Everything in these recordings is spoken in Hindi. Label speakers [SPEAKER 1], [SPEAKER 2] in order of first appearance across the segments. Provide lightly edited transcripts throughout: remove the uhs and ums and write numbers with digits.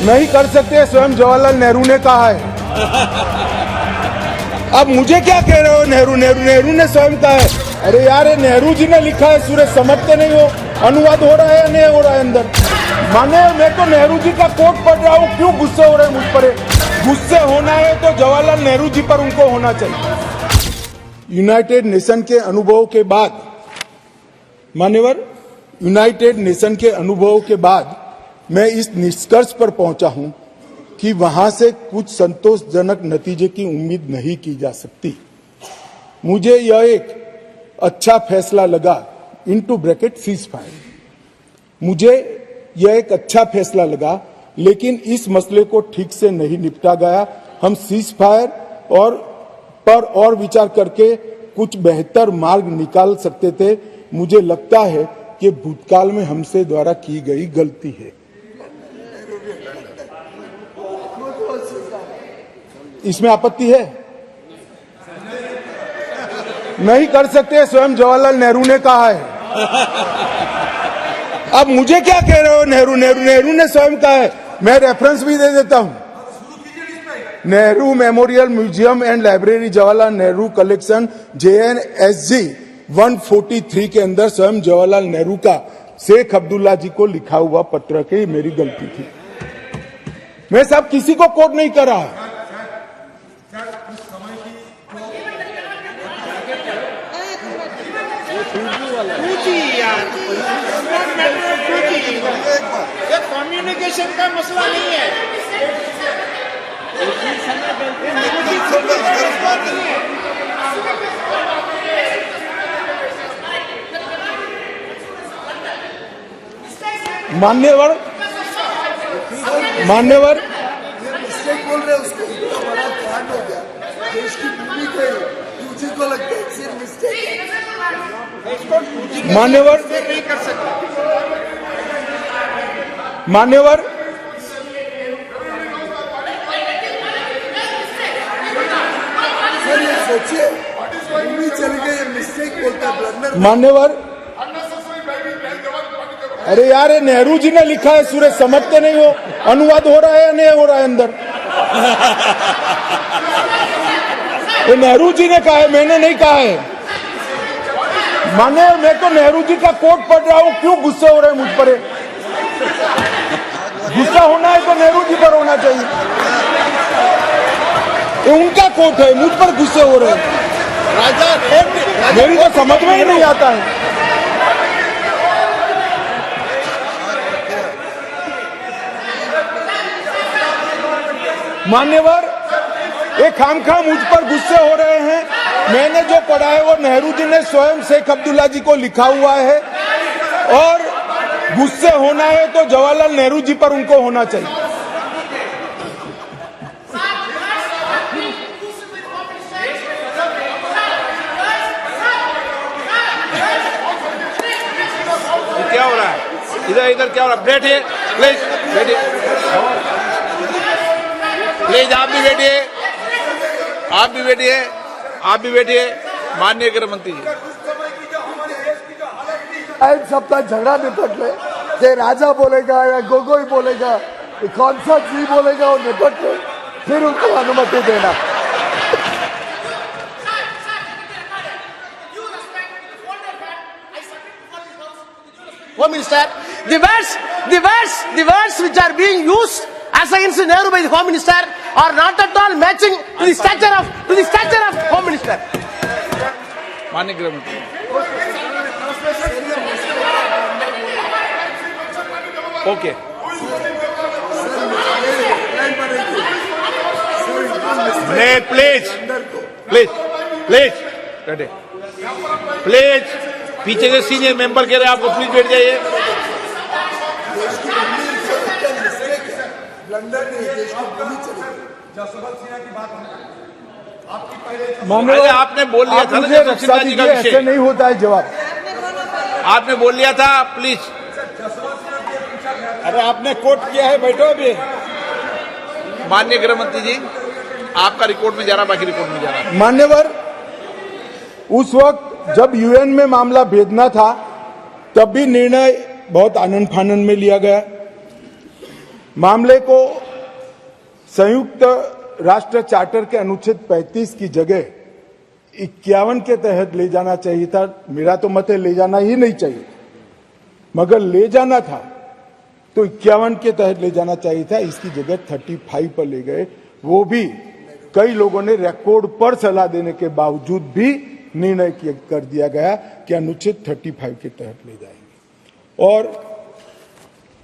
[SPEAKER 1] नहीं कर सकते, स्वयं जवाहरलाल नेहरू ने कहा है। अब मुझे क्या कह रहे हो? नेहरू ने स्वयं कहा है। अरे यार, नेहरू जी ने लिखा है, सूरज समझते नहीं हो? अनुवाद हो रहा है या नहीं हो रहा है अंदर? माने मैं तो नेहरू जी का कोट पढ़ रहा हूँ, क्यों गुस्से हो रहे हैं मुझ पर? गुस्से होना है तो जवाहरलाल नेहरू जी पर उनको होना चाहिए। यूनाइटेड नेशन के अनुभव के बाद, मान्यवर, यूनाइटेड नेशन के अनुभव के बाद मैं इस निष्कर्ष पर पहुंचा हूं कि वहां से कुछ संतोषजनक नतीजे की उम्मीद नहीं की जा सकती। मुझे यह एक अच्छा फैसला लगा, इनटू ब्रैकेट सीज फायर, मुझे यह एक अच्छा फैसला लगा, लेकिन इस मसले को ठीक से नहीं निपटा गया। हम सीज फायर और विचार करके कुछ बेहतर मार्ग निकाल सकते थे। मुझे लगता है कि भूतकाल में हमसे द्वारा की गई गलती है। इसमें आपत्ति है? नहीं कर सकते, स्वयं जवाहरलाल नेहरू ने कहा है। अब मुझे क्या कह रहे हो? नेहरू ने स्वयं कहा है। मैं रेफरेंस भी दे देता हूं। Nehru memorial museum and library, Jawaharlal Nehru collection, JNSG 143 के अंदर स्वयं जवाहरलाल नेहरू का शेख अब्दुल्ला जी को लिखा हुआ पत्र की मेरी गलती थी। मैं साहब किसी को कोट नहीं कर रहा।
[SPEAKER 2] ये कम्युनिकेशन का मसला नहीं है।
[SPEAKER 1] मान्यवर
[SPEAKER 3] बोल रहे उसको बड़ा कांड हो गया, देश की भूमि को तुझे को लगता है सिर्फ मिस्टेक है।
[SPEAKER 1] मान्यवर
[SPEAKER 2] नहीं कर सकते।
[SPEAKER 1] मान्यवर
[SPEAKER 3] सर ये सोचिए, भूमि चली गई, मिस्टेक बोलता है, ब्लंडर।
[SPEAKER 1] मान्यवर, अरे यार, नेहरू जी ने लिखा है, सूरज समझते नहीं हो? अनुवाद हो रहा है या नहीं हो रहा है अंदर? ये नेहरू जी ने कहा है, मैंने नहीं कहा है। माने मैं तो नेहरू जी का कोट पढ़ रहा हूं, क्यों गुस्से हो रहे हैं मुझ पर? गुस्सा होना है तो नेहरू जी पर होना चाहिए। ये उनका कोट है, मुझ पर गुस्से हो रहे हैं। मेरी तो समझ में ही नहीं आता है। मान्यवर, ये खामखा मुझ पर गुस्से हो रहे हैं। मैंने जो पढ़ा है वो नेहरू जी ने स्वयं शेख अब्दुल्ला जी को लिखा हुआ है, और गुस्से होना है तो जवाहरलाल नेहरू जी पर उनको होना चाहिए।
[SPEAKER 2] क्या हो रहा है इधर क्या हो रहा है? बैठिए प्लीज, बैठिए प्लीज, आप भी बैठिए, आप भी बैठिए। माननीय गृह मंत्री जी,
[SPEAKER 3] सप्ताह झगड़ा निपट ले, जे राजा बोलेगा या गोगोई बोलेगा, कौन सा जी बोलेगा वो निपट ले, फिर उनको अनुमति देना।
[SPEAKER 4] Home Minister, the words which are being used as against Nehru by the Home Minister are not at all matching to the stature of Home Minister.
[SPEAKER 2] माननीय गृह मंत्री, ओके, प्लीज बैठे, प्लीज। पीछे से सीनियर मेंबर कह रहे हैं आपको, प्लीज बैठ जाइए।
[SPEAKER 1] मान्यवर,
[SPEAKER 2] आपने बोल लिया था ना,
[SPEAKER 1] रक्षा दीजिए, ऐसे नहीं होता है जवाब।
[SPEAKER 2] आपने बोल लिया था, प्लीज।
[SPEAKER 1] अरे आपने कोट किया है, बैठो अभी।
[SPEAKER 2] माननीय गृह मंत्री जी, आपका रिकॉर्ड में जा रहा, बाकी रिकॉर्ड में जा रहा।
[SPEAKER 1] मान्यवर, उस वक्त जब यूएन में मामला भेजना था, तब भी निर्णय बहुत आनंद फानंद में लिया गया। मामले को संयुक्त राष्ट्र चार्टर के अनुच्छेद 35 की जगह 51 के तहत ले जाना चाहिए था। मेरा तो मत है ले जाना ही नहीं चाहिए, मगर ले जाना था तो 51 के तहत ले जाना चाहिए था। इसकी जगह 35 पर ले गए। वो भी कई लोगों ने रिकॉर्ड पर सलाह देने के बावजूद भी निर्णय कर दिया गया कि अनुच्छेद 35 के तहत ले जाएंगे। और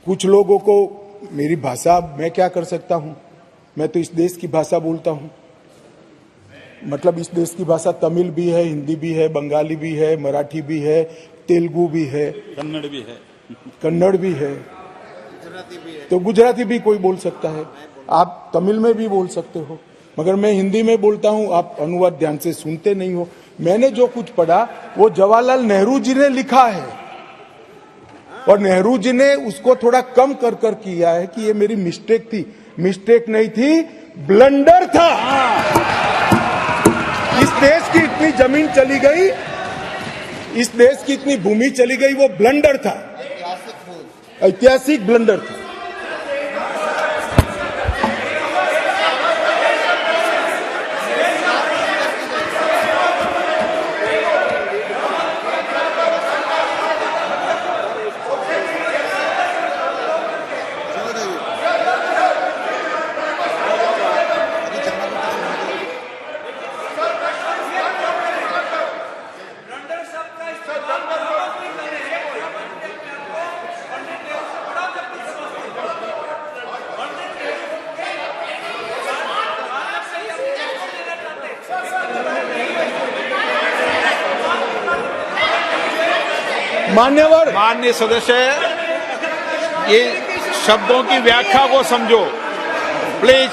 [SPEAKER 1] कुछ लोगों को मेरी भाषा, मैं क्या कर सकता हूं, मैं तो इस देश की भाषा बोलता हूं। मतलब इस देश की भाषा तमिल भी है, हिंदी भी है, बंगाली भी है, मराठी भी है, तेलुगु भी है, कन्नड़ भी है, तो गुजराती भी कोई बोल सकता है। आप तमिल में भी बोल सकते हो, मगर मैं हिंदी में बोलता हूं। आप अनुवाद ध्यान से सुनते नहीं हो। मैंने जो कुछ पढ़ा वो जवाहरलाल नेहरू जी ने लिखा है, और नेहरू जी ने उसको थोड़ा कम कर किया है कि ये मेरी मिस्टेक थी। मिस्टेक नहीं थी, ब्लंडर था। इस देश की इतनी जमीन चली गई, इस देश की इतनी भूमि चली गई, वो ब्लंडर था, ऐतिहासिक ब्लंडर था। मान्यवर,
[SPEAKER 2] माननीय सदस्य, ये शब्दों की व्याख्या को समझो प्लीज।